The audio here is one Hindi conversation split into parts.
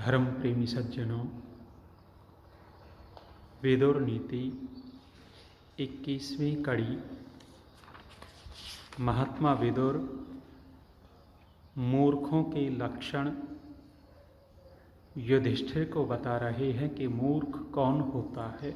धर्म प्रेमी सज्जनों, विदुर नीति 21वीं कड़ी। महात्मा विदुर मूर्खों के लक्षण युधिष्ठिर को बता रहे हैं कि मूर्ख कौन होता है।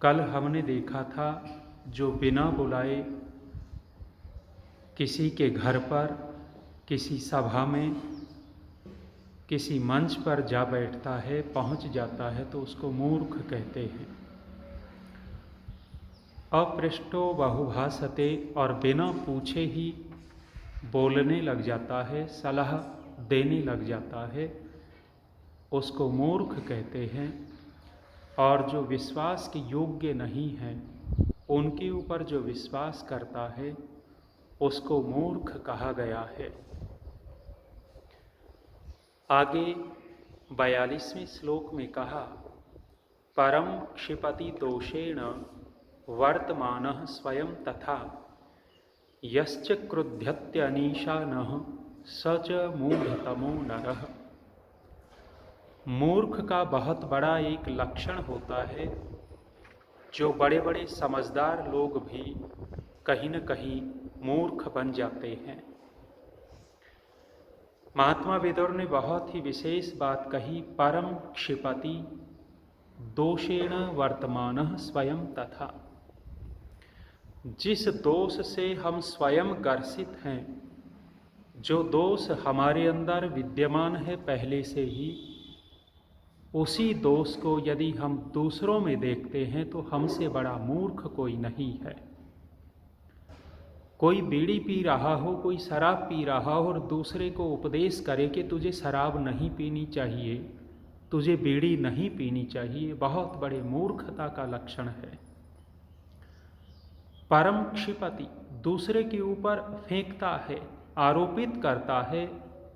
कल हमने देखा था जो बिना बुलाए किसी के घर पर, किसी सभा में, किसी मंच पर जा बैठता है, पहुंच जाता है, तो उसको मूर्ख कहते हैं। अपृष्टो बहुभाषते, और बिना पूछे ही बोलने लग जाता है, सलाह देने लग जाता है, उसको मूर्ख कहते हैं। और जो विश्वास के योग्य नहीं है, उनके ऊपर जो विश्वास करता है, उसको मूर्ख कहा गया है। आगे 42वें श्लोक में कहा, परम क्षिपति दोषेण वर्तमानः स्वयं तथा यश्च क्रुध्यत्यनीशानः स च मूढ़तमो नरः। मूर्ख का बहुत बड़ा एक लक्षण होता है, जो बड़े बड़े समझदार लोग भी कहीं न कहीं मूर्ख बन जाते हैं। महात्मा विदुर ने बहुत ही विशेष बात कही, परम क्षिपति दोषेण वर्तमानः स्वयं तथा। जिस दोष से हम स्वयं ग्रसित हैं, जो दोष हमारे अंदर विद्यमान है पहले से ही, उसी दोष को यदि हम दूसरों में देखते हैं तो हमसे बड़ा मूर्ख कोई नहीं है। कोई बीड़ी पी रहा हो, कोई शराब पी रहा हो और दूसरे को उपदेश करे कि तुझे शराब नहीं पीनी चाहिए, तुझे बीड़ी नहीं पीनी चाहिए, बहुत बड़े मूर्खता का लक्षण है। परम क्षिपति, दूसरे के ऊपर फेंकता है, आरोपित करता है,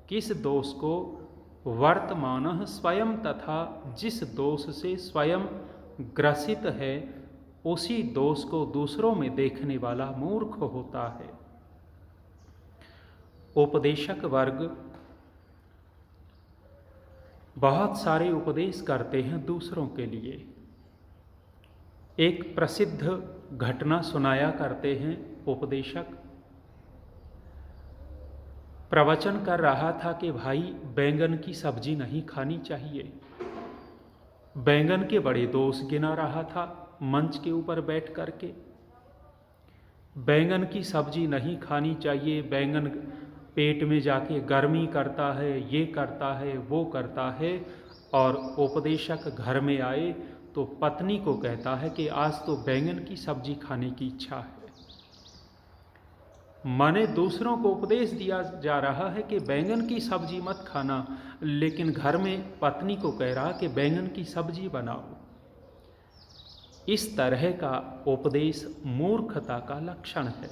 किस दोष को? वर्तमानः स्वयं तथा, जिस दोष से स्वयं ग्रसित है उसी दोष को दूसरों में देखने वाला मूर्ख होता है। उपदेशक वर्ग बहुत सारे उपदेश करते हैं दूसरों के लिए। एक प्रसिद्ध घटना सुनाया करते हैं उपदेशक। प्रवचन कर रहा था कि भाई बैंगन की सब्जी नहीं खानी चाहिए। बैंगन के बड़े दोष गिना रहा था मंच के ऊपर बैठ करके। बैंगन की सब्जी नहीं खानी चाहिए, बैंगन पेट में जाके गर्मी करता है, ये करता है, वो करता है। और उपदेशक घर में आए तो पत्नी को कहता है कि आज तो बैंगन की सब्जी खाने की इच्छा है। माने दूसरों को उपदेश दिया जा रहा है कि बैंगन की सब्जी मत खाना, लेकिन घर में पत्नी को कह रहा कि बैंगन की सब्जी बनाओ। इस तरह का उपदेश मूर्खता का लक्षण है।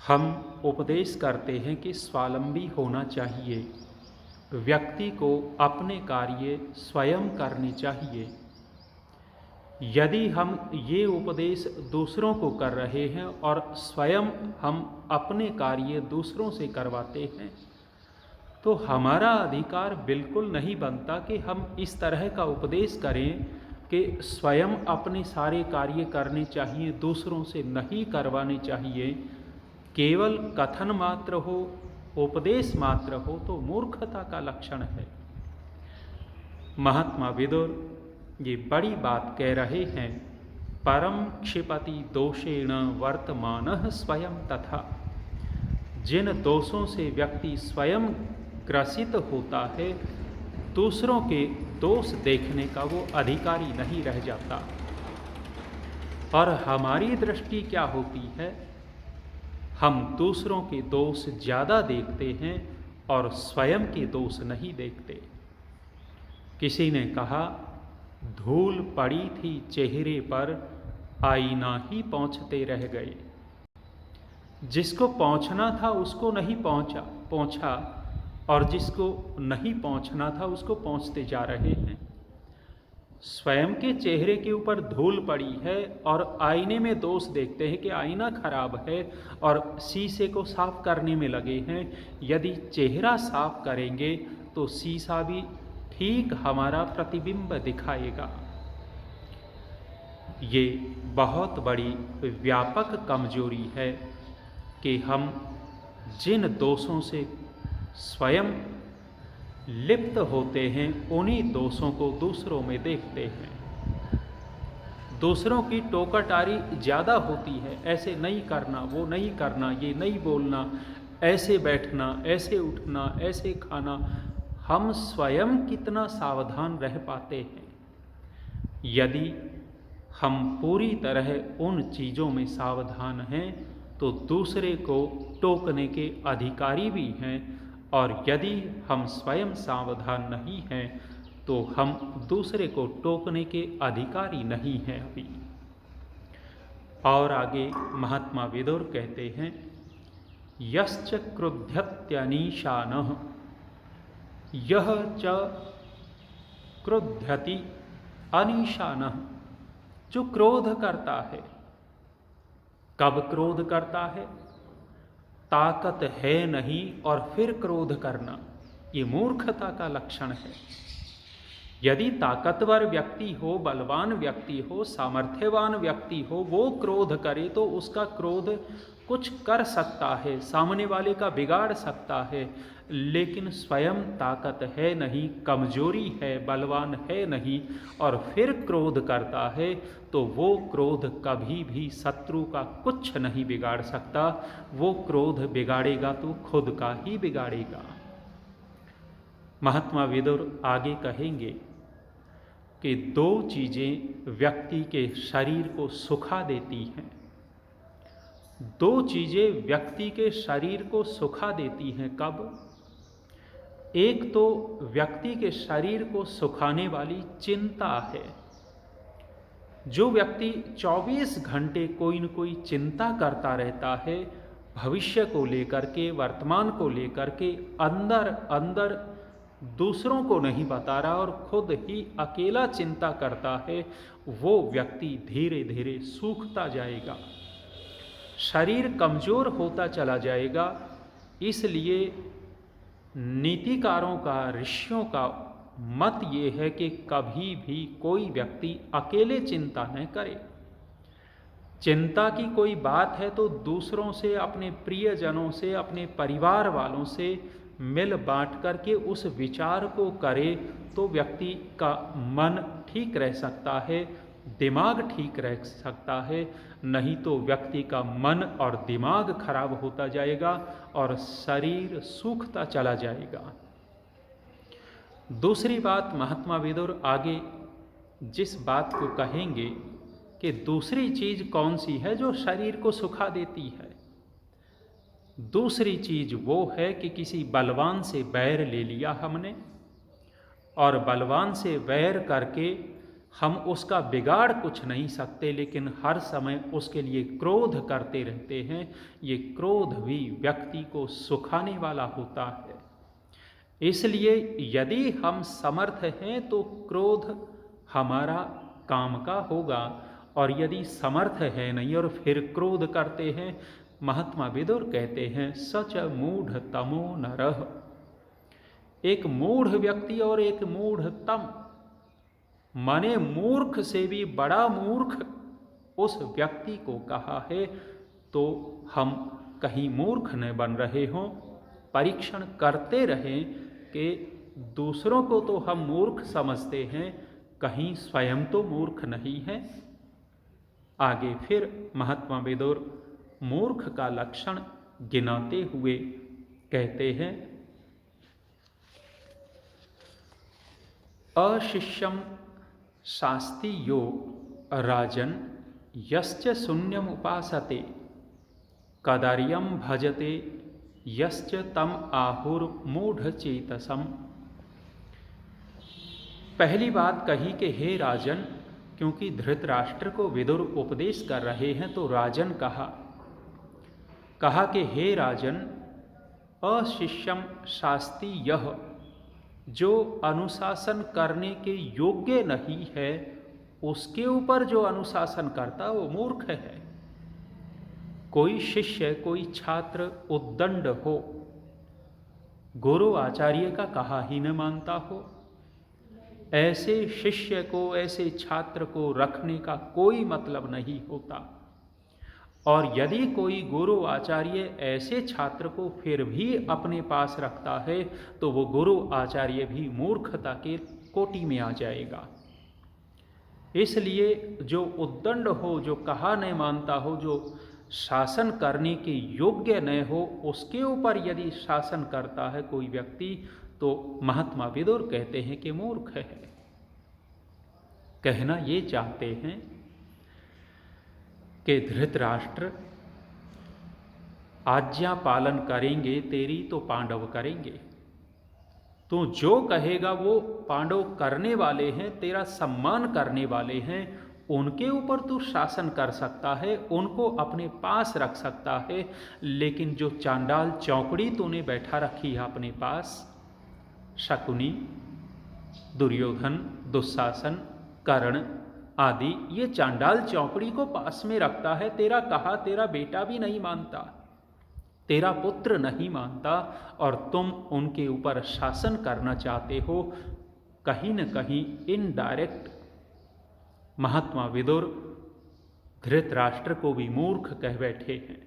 हम उपदेश करते हैं कि स्वावलंबी होना चाहिए, व्यक्ति को अपने कार्य स्वयं करने चाहिए। यदि हम ये उपदेश दूसरों को कर रहे हैं और स्वयं हम अपने कार्य दूसरों से करवाते हैं, तो हमारा अधिकार बिल्कुल नहीं बनता कि हम इस तरह का उपदेश करें कि स्वयं अपने सारे कार्य करने चाहिए, दूसरों से नहीं करवाने चाहिए। केवल कथन मात्र हो, उपदेश मात्र हो तो मूर्खता का लक्षण है। महात्मा विदुर ये बड़ी बात कह रहे हैं, परम क्षिपति दोषेण वर्तमानः स्वयं तथा। जिन दोषों से व्यक्ति स्वयं ग्रसित होता है, दूसरों के दोष देखने का वो अधिकारी नहीं रह जाता। और हमारी दृष्टि क्या होती है? हम दूसरों के दोष ज़्यादा देखते हैं और स्वयं के दोष नहीं देखते। किसी ने कहा, धूल पड़ी थी चेहरे पर, आईना ही पोंछते रह गए। जिसको पहुँचना था उसको नहीं पहुँचा, और जिसको नहीं पहुँचना था उसको पहुँचते जा रहे हैं। स्वयं के चेहरे के ऊपर धूल पड़ी है और आईने में दोष देखते हैं कि आईना खराब है और शीशे को साफ करने में लगे हैं। यदि चेहरा साफ करेंगे तो शीशा भी ठीक हमारा प्रतिबिंब दिखाएगा। ये बहुत बड़ी व्यापक कमजोरी है कि हम जिन दोषों से स्वयं लिप्त होते हैं उन्हीं दोषों को दूसरों में देखते हैं। दूसरों की टोकाटारी ज़्यादा होती है, ऐसे नहीं करना, वो नहीं करना, ये नहीं बोलना, ऐसे बैठना, ऐसे उठना, ऐसे खाना। हम स्वयं कितना सावधान रह पाते हैं? यदि हम पूरी तरह उन चीज़ों में सावधान हैं तो दूसरे को टोकने के अधिकारी भी हैं, और यदि हम स्वयं सावधान नहीं हैं तो हम दूसरे को टोकने के अधिकारी नहीं हैं अभी। और आगे महात्मा विदुर कहते हैं, यश्च क्रुध्यत्यनीशानः यह च क्रुध्यति अनीशानः। जो क्रोध करता है, कब क्रोध करता है? ताकत है नहीं और फिर क्रोध करना, ये मूर्खता का लक्षण है। यदि ताकतवर व्यक्ति हो, बलवान व्यक्ति हो, सामर्थ्यवान व्यक्ति हो, वो क्रोध करे तो उसका क्रोध कुछ कर सकता है, सामने वाले का बिगाड़ सकता है। लेकिन स्वयं ताकत है नहीं, कमजोरी है, बलवान है नहीं और फिर क्रोध करता है तो वो क्रोध कभी भी शत्रु का कुछ नहीं बिगाड़ सकता। वो क्रोध बिगाड़ेगा तो खुद का ही बिगाड़ेगा। महात्मा विदुर आगे कहेंगे कि दो चीज़ें व्यक्ति के शरीर को सुखा देती हैं। दो चीज़ें व्यक्ति के शरीर को सुखा देती हैं। कब? एक तो व्यक्ति के शरीर को सुखाने वाली चिंता है। जो व्यक्ति 24 घंटे कोई न कोई चिंता करता रहता है, भविष्य को लेकर के, वर्तमान को लेकर के, अंदर अंदर दूसरों को नहीं बता रहा और खुद ही अकेला चिंता करता है, वो व्यक्ति धीरे धीरे सूखता जाएगा, शरीर कमज़ोर होता चला जाएगा। इसलिए नीतिकारों का, ऋषियों का मत ये है कि कभी भी कोई व्यक्ति अकेले चिंता न करे। चिंता की कोई बात है तो दूसरों से, अपने प्रियजनों से, अपने परिवार वालों से मिल बांट करके उस विचार को करे तो व्यक्ति का मन ठीक रह सकता है, दिमाग ठीक रह सकता है। नहीं तो व्यक्ति का मन और दिमाग खराब होता जाएगा और शरीर सूखता चला जाएगा। दूसरी बात महात्मा विदुर आगे जिस बात को कहेंगे कि दूसरी चीज़ कौन सी है जो शरीर को सुखा देती है। दूसरी चीज़ वो है कि किसी बलवान से बैर ले लिया हमने और बलवान से बैर करके हम उसका बिगाड़ कुछ नहीं सकते, लेकिन हर समय उसके लिए क्रोध करते रहते हैं। ये क्रोध भी व्यक्ति को सुखाने वाला होता है। इसलिए यदि हम समर्थ हैं तो क्रोध हमारा काम का होगा, और यदि समर्थ है नहीं और फिर क्रोध करते हैं, महात्मा विदुर कहते हैं, सच मूढ़ तमो नरः। एक मूढ़ व्यक्ति और एक मूढ़ तम, माने मूर्ख से भी बड़ा मूर्ख उस व्यक्ति को कहा है। तो हम कहीं मूर्ख न बन रहे हों, परीक्षण करते रहें कि दूसरों को तो हम मूर्ख समझते हैं, कहीं स्वयं तो मूर्ख नहीं है। आगे फिर महात्मा विदुर मूर्ख का लक्षण गिनाते हुए कहते हैं, अशिष्यम शास्ति यो राजन यश्च शून्यम उपासते कदार्यम भजते यश्च तम आहुर्मूढ़ चेतसम। पहली बात कही कि हे राजन, क्योंकि धृतराष्ट्र को विदुर उपदेश कर रहे हैं तो राजन कहा कि हे राजन, अशिष्यम शास्ति यह, जो अनुशासन करने के योग्य नहीं है उसके ऊपर जो अनुशासन करता वो मूर्ख है। कोई शिष्य, कोई छात्र उद्दंड हो, गुरु आचार्य का कहा ही न मानता हो, ऐसे शिष्य को, ऐसे छात्र को रखने का कोई मतलब नहीं होता। और यदि कोई गुरु आचार्य ऐसे छात्र को फिर भी अपने पास रखता है तो वो गुरु आचार्य भी मूर्खता के कोटि में आ जाएगा। इसलिए जो उद्दंड हो, जो कहा नहीं मानता हो, जो शासन करने के योग्य न हो, उसके ऊपर यदि शासन करता है कोई व्यक्ति तो महात्मा विदुर कहते हैं कि मूर्ख है। कहना ये चाहते हैं कि धृतराष्ट्र, आज्ञा पालन करेंगे तेरी तो पांडव करेंगे। तो जो कहेगा वो पांडव करने वाले हैं, तेरा सम्मान करने वाले हैं, उनके ऊपर तू शासन कर सकता है, उनको अपने पास रख सकता है। लेकिन जो चांडाल चौकड़ी तूने बैठा रखी है अपने पास, शकुनी, दुर्योधन, दुशासन, कर्ण आदि, ये चांडाल चौकड़ी को पास में रखता है, तेरा कहा तेरा बेटा भी नहीं मानता, तेरा पुत्र नहीं मानता, और तुम उनके ऊपर शासन करना चाहते हो। कहीं न कहीं इनडायरेक्ट महात्मा विदुर धृतराष्ट्र को भी मूर्ख कह बैठे हैं।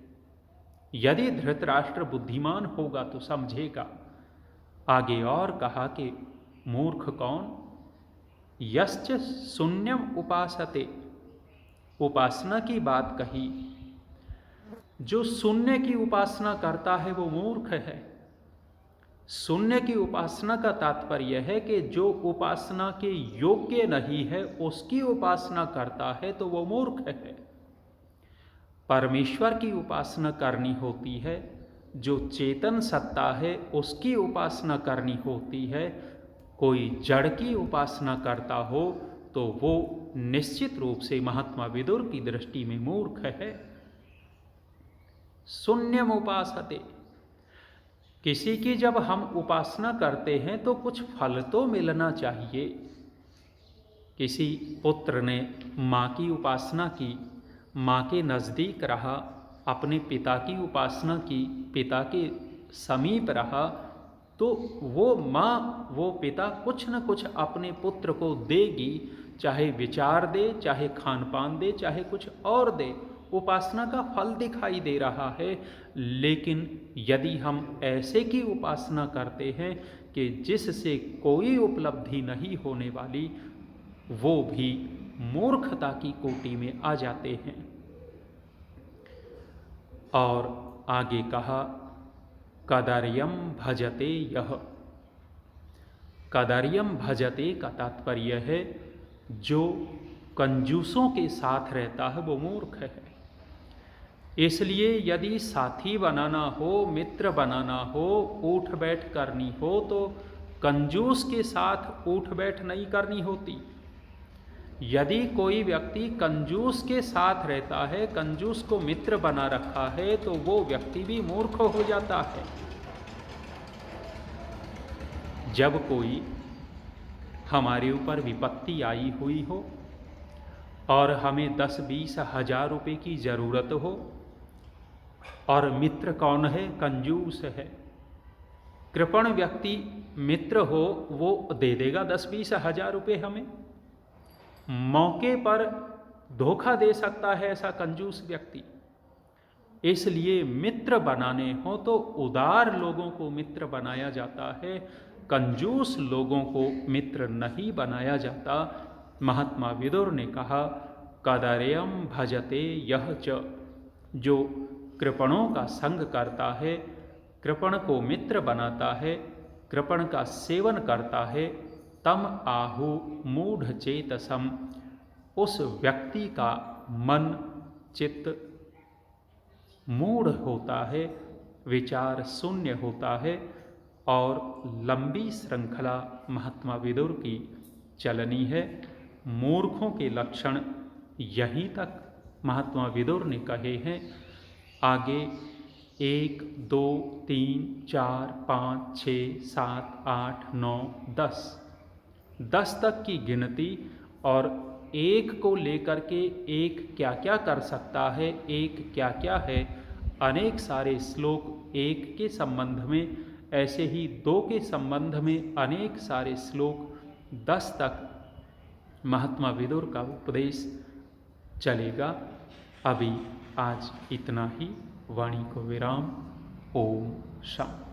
यदि धृतराष्ट्र बुद्धिमान होगा तो समझेगा। आगे और कहा कि मूर्ख कौन? यश्च शून्यम उपासते, उपासना की बात कही। जो शून्य की उपासना करता है वो मूर्ख है। शून्य की उपासना का तात्पर्य है कि जो उपासना के योग्य नहीं है उसकी उपासना करता है तो वो मूर्ख है। परमेश्वर की उपासना करनी होती है, जो चेतन सत्ता है उसकी उपासना करनी होती है। कोई जड़ की उपासना करता हो तो वो निश्चित रूप से महात्मा विदुर की दृष्टि में मूर्ख है। शून्यम उपासते, किसी की जब हम उपासना करते हैं तो कुछ फल तो मिलना चाहिए। किसी पुत्र ने माँ की उपासना की, माँ के नज़दीक रहा, अपने पिता की उपासना की, पिता के समीप रहा, तो वो माँ, वो पिता कुछ न कुछ अपने पुत्र को देगी, चाहे विचार दे, चाहे खान पान दे, चाहे कुछ और दे। उपासना का फल दिखाई दे रहा है। लेकिन यदि हम ऐसे की उपासना करते हैं कि जिससे कोई उपलब्धि नहीं होने वाली, वो भी मूर्खता की कोटि में आ जाते हैं। और आगे कहा कदर्यम भजते यह। कदर्यम भजते का तात्पर्य है जो कंजूसों के साथ रहता है वो मूर्ख है। इसलिए यदि साथी बनाना हो, मित्र बनाना हो, उठ बैठ करनी हो तो कंजूस के साथ उठ बैठ नहीं करनी होती। यदि कोई व्यक्ति कंजूस के साथ रहता है, कंजूस को मित्र बना रखा है, तो वो व्यक्ति भी मूर्ख हो जाता है। जब कोई हमारे ऊपर विपत्ति आई हुई हो और हमें 10-20 हज़ार रुपये की ज़रूरत हो, और मित्र कौन है? कंजूस है। कृपण व्यक्ति मित्र हो, वो दे देगा 10-20 हज़ार रुपये हमें, मौके पर धोखा दे सकता है ऐसा कंजूस व्यक्ति। इसलिए मित्र बनाने हो तो उदार लोगों को मित्र बनाया जाता है, कंजूस लोगों को मित्र नहीं बनाया जाता। महात्मा विदुर ने कहा कदर्यम भजते यह च, जो कृपणों का संग करता है, कृपण को मित्र बनाता है, कृपण का सेवन करता है, तम आहु मूढ़ चेतसम, उस व्यक्ति का मन चित्त मूढ़ होता है, विचार शून्य होता है। और लंबी श्रृंखला महात्मा विदुर की चलनी है। मूर्खों के लक्षण यहीं तक महात्मा विदुर ने कहे हैं। आगे 1, 2, 3, 4, 5, 6, 7, 8, 9, 10 10 तक की गिनती और एक को लेकर के एक क्या क्या कर सकता है, एक क्या क्या है, अनेक सारे श्लोक एक के संबंध में, ऐसे ही 2 के संबंध में अनेक सारे श्लोक 10 तक महात्मा विदुर का उपदेश चलेगा। अभी आज इतना ही। वाणी को विराम। ओम शांति।